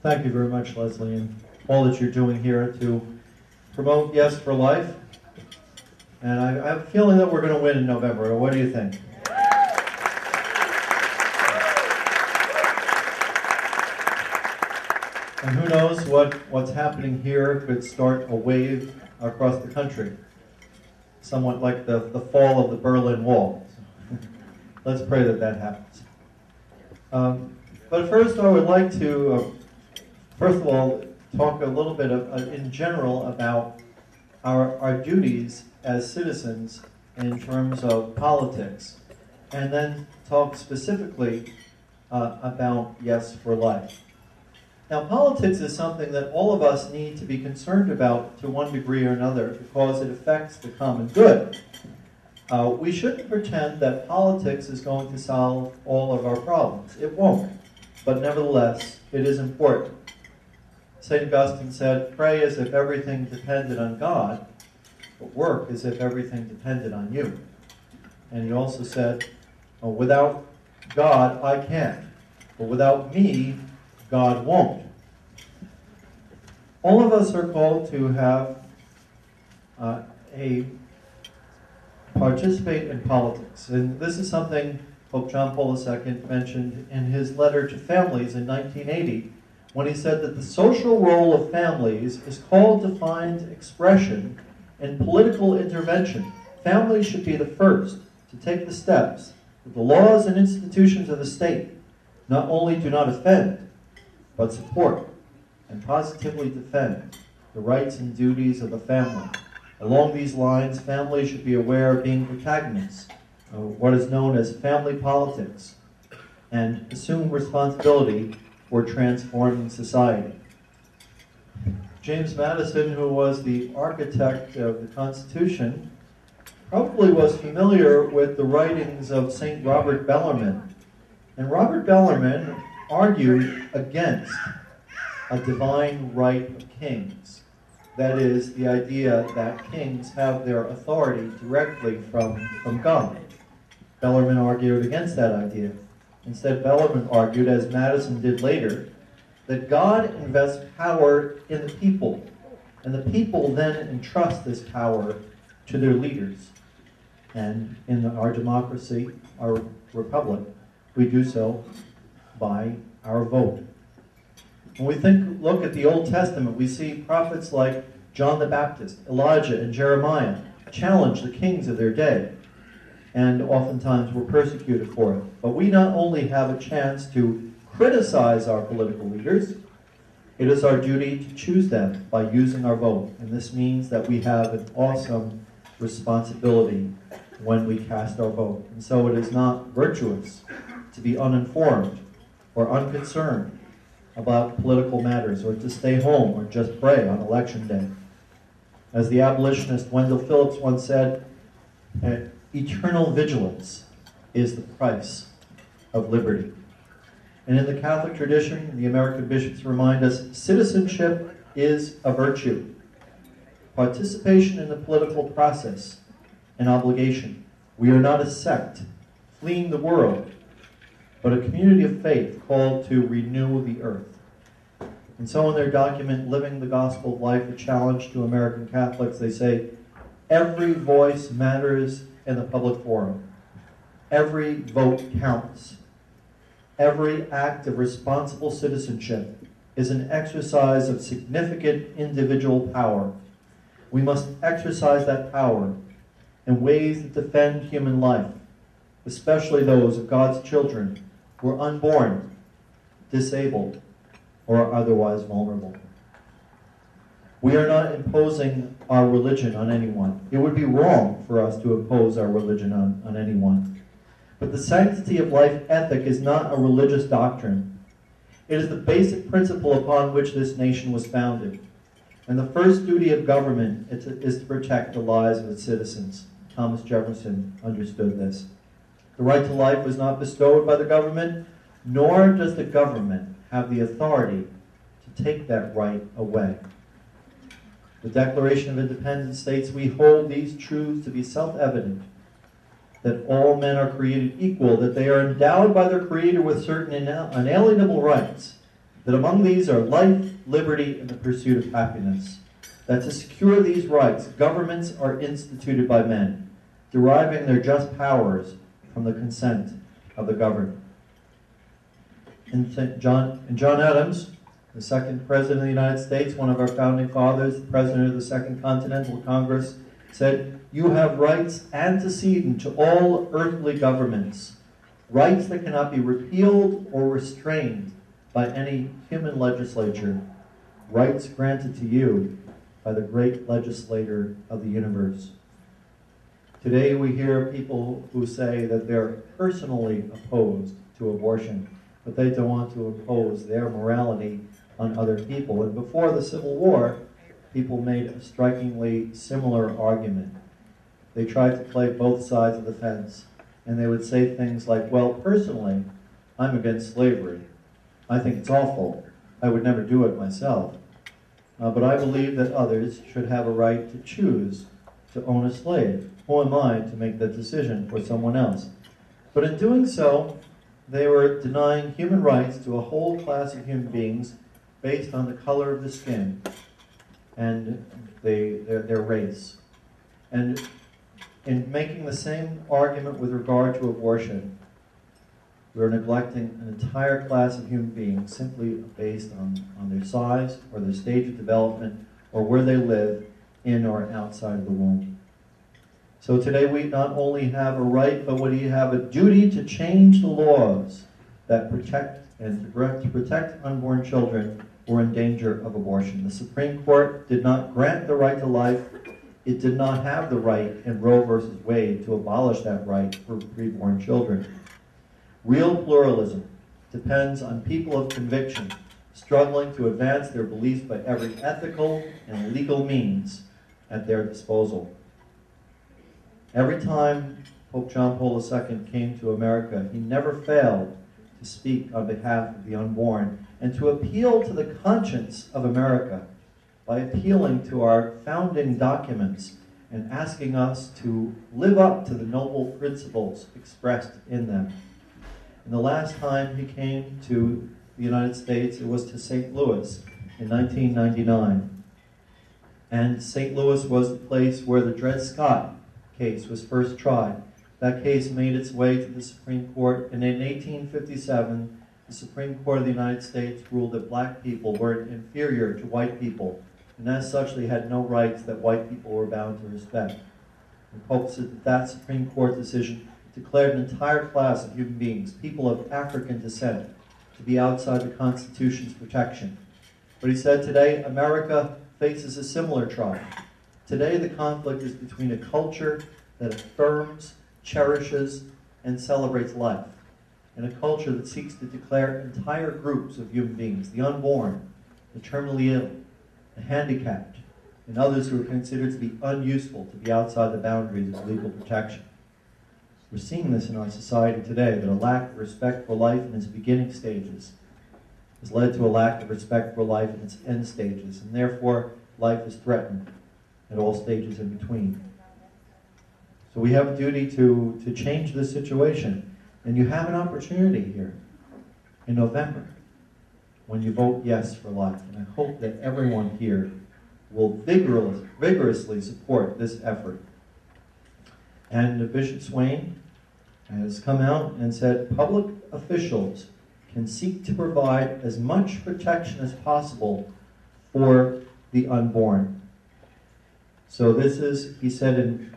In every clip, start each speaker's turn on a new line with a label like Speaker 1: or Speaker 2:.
Speaker 1: Thank you very much, Leslie, and all that you're doing here to promote Yes for Life. And I have a feeling that we're going to win in November. What do you think? And who knows what's happening here could start a wave across the country, somewhat like the fall of the Berlin Wall. Let's pray that that happens. But first I would like to, first of all, talk a little bit in general about our duties as citizens in terms of politics, and then talk specifically about Yes for Life. Now, politics is something that all of us need to be concerned about to one degree or another because it affects the common good. We shouldn't pretend that politics is going to solve all of our problems. It won't. But nevertheless, it is important. St. Augustine said, pray as if everything depended on God, but work as if everything depended on you. And he also said, without God, I can. But without me, God won't. All of us are called to have participate in politics. And this is something Pope John Paul II mentioned in his letter to families in 1980, when he said that the social role of families is called to find expression in political intervention. Families should be the first to take the steps that the laws and institutions of the state not only do not offend, but support and positively defend the rights and duties of the family. Along these lines, families should be aware of being protagonists of what is known as family politics and assume responsibility for transforming society. James Madison, who was the architect of the Constitution, probably was familiar with the writings of St. Robert Bellarmine. And Robert Bellarmine argued against a divine right of kings. That is, the idea that kings have their authority directly from God. Bellarmine argued against that idea. Instead, Bellarmine argued, as Madison did later, that God invests power in the people, and the people then entrust this power to their leaders. And in our democracy, our republic, we do so by our vote. When we look at the Old Testament, we see prophets like John the Baptist, Elijah, and Jeremiah challenge the kings of their day, and oftentimes were persecuted for it. But we not only have a chance to criticize our political leaders, it is our duty to choose them by using our vote. And this means that we have an awesome responsibility when we cast our vote. And so it is not virtuous to be uninformed or unconcerned about political matters, or to stay home or just pray on election day. As the abolitionist Wendell Phillips once said, eternal vigilance is the price of liberty. And in the Catholic tradition, the American bishops remind us, citizenship is a virtue. Participation in the political process, an obligation. We are not a sect fleeing the world, but a community of faith called to renew the earth. And so in their document, Living the Gospel of Life, a challenge to American Catholics, they say, every voice matters in the public forum. Every vote counts. Every act of responsible citizenship is an exercise of significant individual power. We must exercise that power in ways that defend human life, especially those of God's children who are unborn, disabled, or otherwise vulnerable. We are not imposing our religion on anyone. It would be wrong for us to impose our religion on anyone. But the sanctity of life ethic is not a religious doctrine. It is the basic principle upon which this nation was founded. And the first duty of government is to protect the lives of its citizens. Thomas Jefferson understood this. The right to life was not bestowed by the government, nor does the government have the authority to take that right away. The Declaration of Independence states, we hold these truths to be self-evident, that all men are created equal, that they are endowed by their Creator with certain unalienable rights, that among these are life, liberty, and the pursuit of happiness. That to secure these rights, governments are instituted by men, deriving their just powers from the consent of the governed. And John Adams, the second president of the United States, one of our founding fathers, the president of the Second Continental Congress, said, "You have rights antecedent to all earthly governments, rights that cannot be repealed or restrained by any human legislature, rights granted to you by the great legislator of the universe." Today we hear people who say that they're personally opposed to abortion, but they don't want to impose their morality on other people. And before the Civil War, people made a strikingly similar argument. They tried to play both sides of the fence, and they would say things like, well, personally, I'm against slavery. I think it's awful. I would never do it myself. But I believe that others should have a right to choose to own a slave. Who am I to make that decision for someone else? But in doing so, they were denying human rights to a whole class of human beings based on the color of the skin and their race. And in making the same argument with regard to abortion, we're neglecting an entire class of human beings simply based on their size or their stage of development or where they live in or outside of the womb. So today we not only have a right, but we have a duty to change the laws that protect to protect unborn children who are in danger of abortion. The Supreme Court did not grant the right to life. It did not have the right in Roe versus Wade to abolish that right for preborn children. Real pluralism depends on people of conviction struggling to advance their beliefs by every ethical and legal means at their disposal. Every time Pope John Paul II came to America, he never failed to speak on behalf of the unborn and to appeal to the conscience of America by appealing to our founding documents and asking us to live up to the noble principles expressed in them. And the last time he came to the United States, it was to St. Louis in 1999. And St. Louis was the place where the Dred Scott case was first tried. That case made its way to the Supreme Court, and in 1857, the Supreme Court of the United States ruled that black people were inferior to white people, and as such they had no rights that white people were bound to respect. And Pope said that that Supreme Court decision declared an entire class of human beings, people of African descent, to be outside the Constitution's protection. But he said today, America faces a similar trial. Today the conflict is between a culture that affirms, cherishes, and celebrates life, and a culture that seeks to declare entire groups of human beings, the unborn, the terminally ill, the handicapped, and others who are considered to be unuseful to be outside the boundaries of legal protection. We're seeing this in our society today, that a lack of respect for life in its beginning stages has led to a lack of respect for life in its end stages, and therefore life is threatened at all stages in between. So we have a duty to change this situation, and you have an opportunity here in November when you vote yes for life, and I hope that everyone here will vigorously support this effort. And Bishop Swain has come out and said public officials can seek to provide as much protection as possible for the unborn. So this is, he said,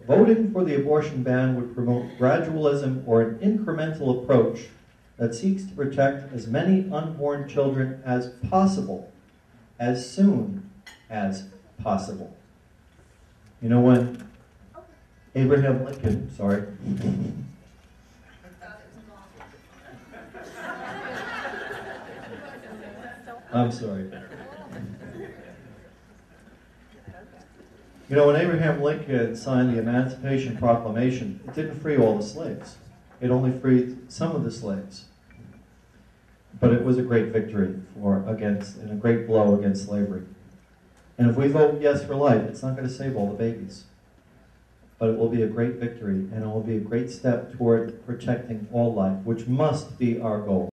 Speaker 1: voting for the abortion ban would promote gradualism or an incremental approach that seeks to protect as many unborn children as possible, as soon as possible. You know, when Abraham Lincoln, sorry. I'm sorry. You know, when Abraham Lincoln signed the Emancipation Proclamation, it didn't free all the slaves. It only freed some of the slaves. But it was a great victory and a great blow against slavery. And if we vote yes for life, it's not going to save all the babies. But it will be a great victory, and it will be a great step toward protecting all life, which must be our goal.